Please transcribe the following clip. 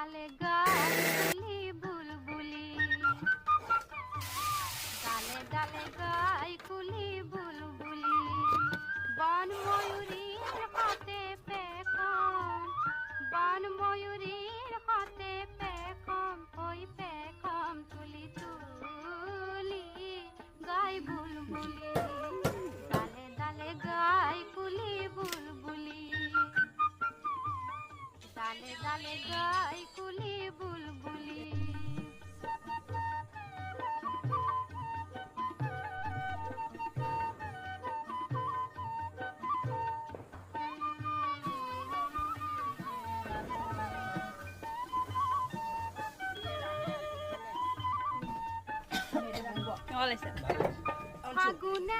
ডালে গাইকুলি বুলবুলি ডালে ডালে গাইকুলি বুলবুলি বন ময়ূরীর হাতে পেখম বন ময়ূরীর হাতে পেখম ওই পেখম তুলি তুলি গাই বুলবুলি ডালে ডালে গাইকুলি বুলবুলি ডালে ডালে গাইকুলি বুলবুলি ফাগুনে